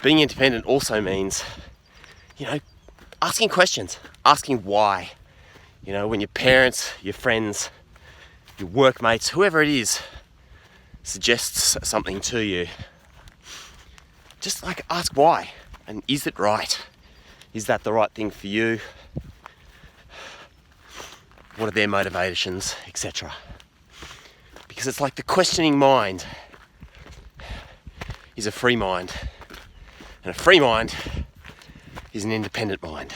being independent also means, asking questions, asking why. When your parents, your friends, your workmates, whoever it is, suggests something to you, just ask why. And is it right? Is that the right thing for you? What are their motivations, etc.? Because it's like the questioning mind is a free mind. And a free mind is an independent mind.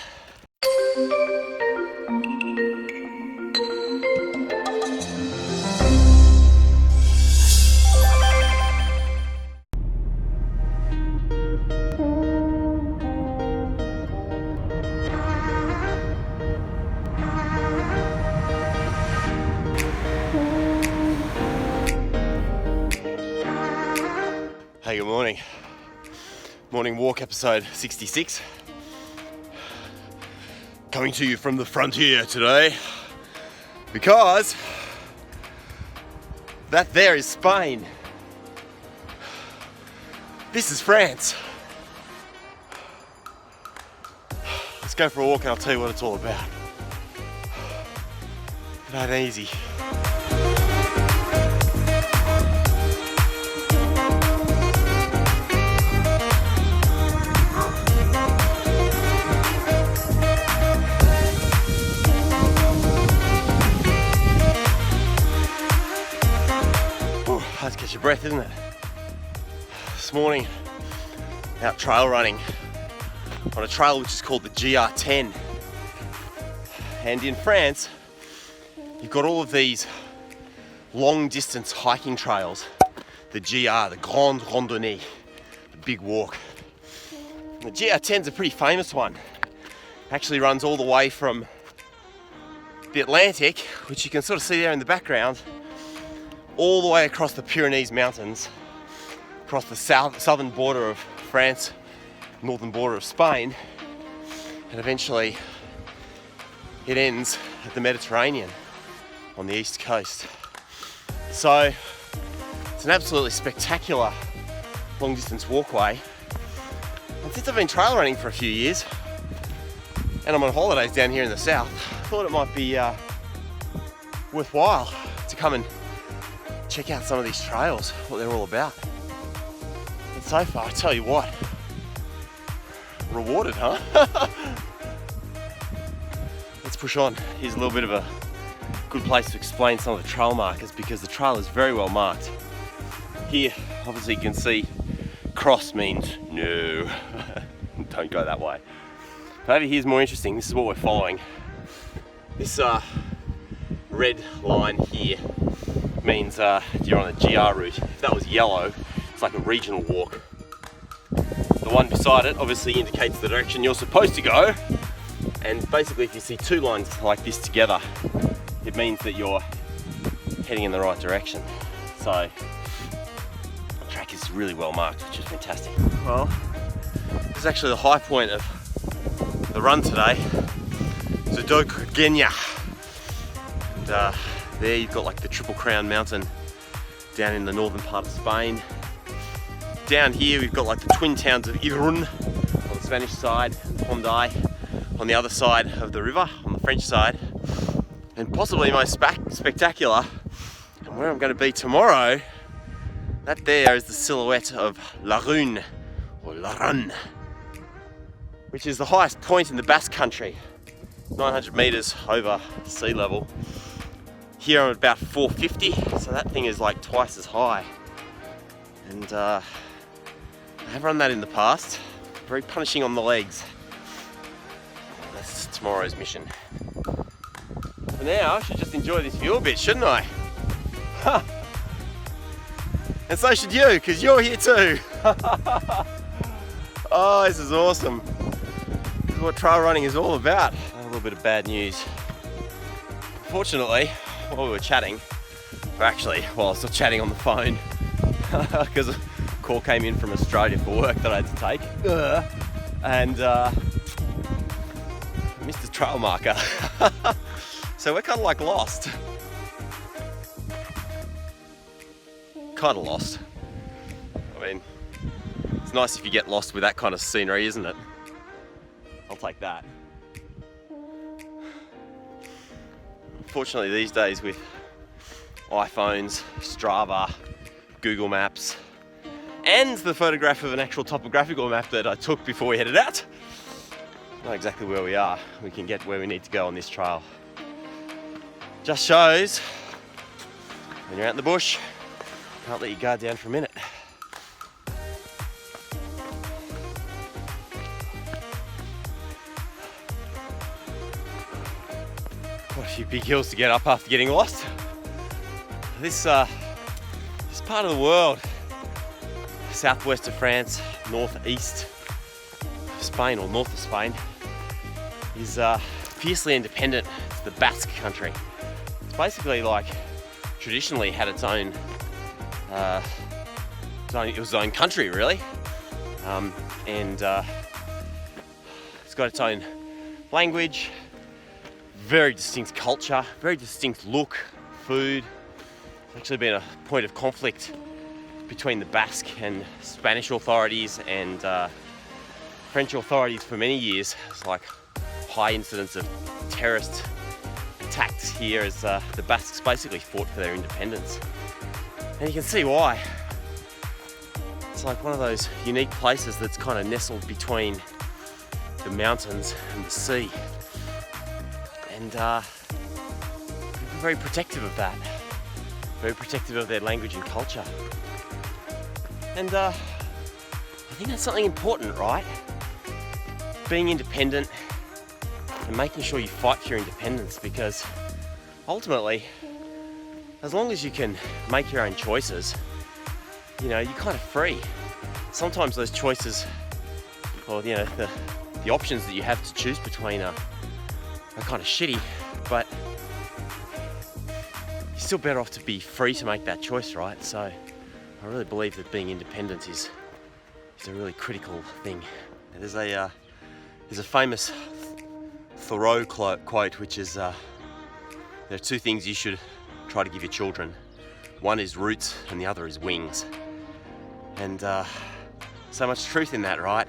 Hey, good morning. Morning walk episode 66. Coming to you from the frontier today because that there is Spain. This is France. Let's go for a walk and I'll tell you what it's all about. It ain't easy. Hard to catch your breath, isn't it? This morning, out trail running on a trail which is called the GR10. And in France, you've got all of these long distance hiking trails. The GR, the Grande Randonnée, the big walk. The GR10's a pretty famous one. Actually runs all the way from the Atlantic, which you can sort of see there in the background, all the way across the Pyrenees Mountains, across the southern border of France, northern border of Spain, and eventually it ends at the Mediterranean on the east coast. So it's an absolutely spectacular long distance walkway. And since I've been trail running for a few years, and I'm on holidays down here in the south, I thought it might be worthwhile to come and check out some of these trails, what they're all about. And so far, I tell you what, rewarded, huh? Let's push on. Here's a little bit of a good place to explain some of the trail markers because the trail is very well marked. Here, obviously you can see cross means no, don't go that way. But over here's more interesting. This is what we're following. This red line here means you're on a GR route. If that was yellow, it's like a regional walk. The one beside it obviously indicates the direction you're supposed to go. And basically if you see two lines like this together, it means that you're heading in the right direction. So the track is really well marked, which is fantastic. Well, this is actually the high point of the run today. Zodogenia. And there you've got like the Triple Crown mountain down in the northern part of Spain. Down here we've got like the twin towns of Irun on the Spanish side, Honday on the other side of the river, on the French side. And possibly most spectacular, and where I'm going to be tomorrow, that there is the silhouette of La Rune, or La Run, which is the highest point in the Basque country, 900 meters over sea level. Here I'm at about 450, so that thing is like twice as high. And I have run that in the past. Very punishing on the legs. That's tomorrow's mission. For now, I should just enjoy this view a bit, shouldn't I? Huh. And so should you, because you're here too. Oh, this is awesome. This is what trail running is all about. A little bit of bad news. Fortunately, while we were chatting, or actually, while I was still chatting on the phone, because a call came in from Australia for work that I had to take, and missed the trail marker. So we're kind of like lost. Kind of lost. I mean, it's nice if you get lost with that kind of scenery, isn't it? I'll take that. Unfortunately, these days with iPhones, Strava, Google Maps, and the photograph of an actual topographical map that I took before we headed out, not exactly where we are. We can get where we need to go on this trail. Just shows when you're out in the bush, can't let your guard down for a minute. Quite a few big hills to get up after getting lost. This part of the world, southwest of France, northeast of Spain, or north of Spain, is fiercely independent. It's the Basque country. It's basically like traditionally had its own country, really, and it's got its own language, very distinct culture, very distinct look, food. It's actually been a point of conflict between the Basque and Spanish authorities and French authorities for many years. It's like high incidence of terrorist attacks here as the Basques basically fought for their independence. And you can see why. It's like one of those unique places that's kind of nestled between the mountains and the sea. And people are very protective of that. Very protective of their language and culture. And I think that's something important, right? Being independent and making sure you fight for your independence, because ultimately, as long as you can make your own choices, you know, you're kind of free. Sometimes those choices, or you know, the options that you have to choose between are kind of shitty, but you're still better off to be free to make that choice, right? So I really believe that being independent is a really critical thing. There's a famous Thoreau quote, which is, there are two things you should try to give your children. One is roots and the other is wings. And so much truth in that, right?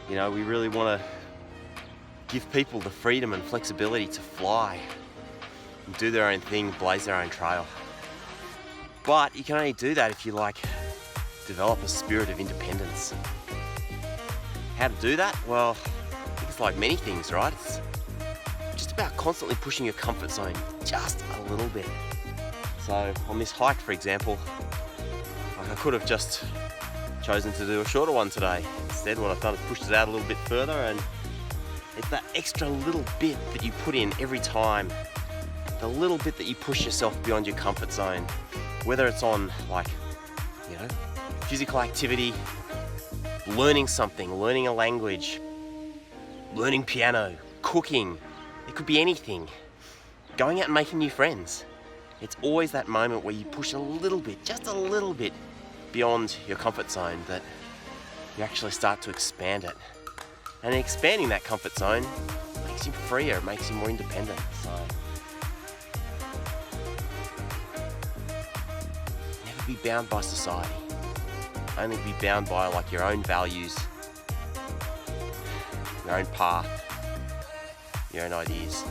You know, we really want to give people the freedom and flexibility to fly and do their own thing, blaze their own trail. But you can only do that if you develop a spirit of independence. How to do that? Well, I think it's like many things, right? It's just about constantly pushing your comfort zone just a little bit. So on this hike, for example, I could have just chosen to do a shorter one today. Instead, what I've done is pushed it out a little bit further, and it's that extra little bit that you put in every time, the little bit that you push yourself beyond your comfort zone, whether it's on physical activity, learning something, learning a language, learning piano, cooking, it could be anything, going out and making new friends. It's always that moment where you push a little bit, just a little bit beyond your comfort zone, that you actually start to expand it. And expanding that comfort zone makes you freer, it makes you more independent. So never be bound by society. Only be bound by your own values, your own path, your own ideas.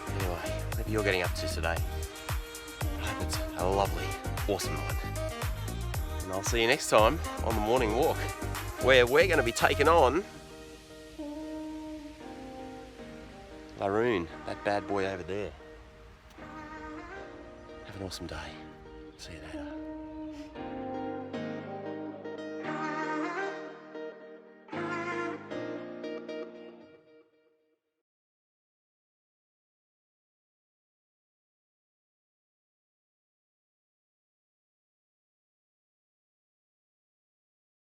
Anyway, whatever you're getting up to today, I hope it's a lovely, awesome one. And I'll see you next time on the morning walk, where we're going to be taking on Laroon, that bad boy over there. Have an awesome day. See you later.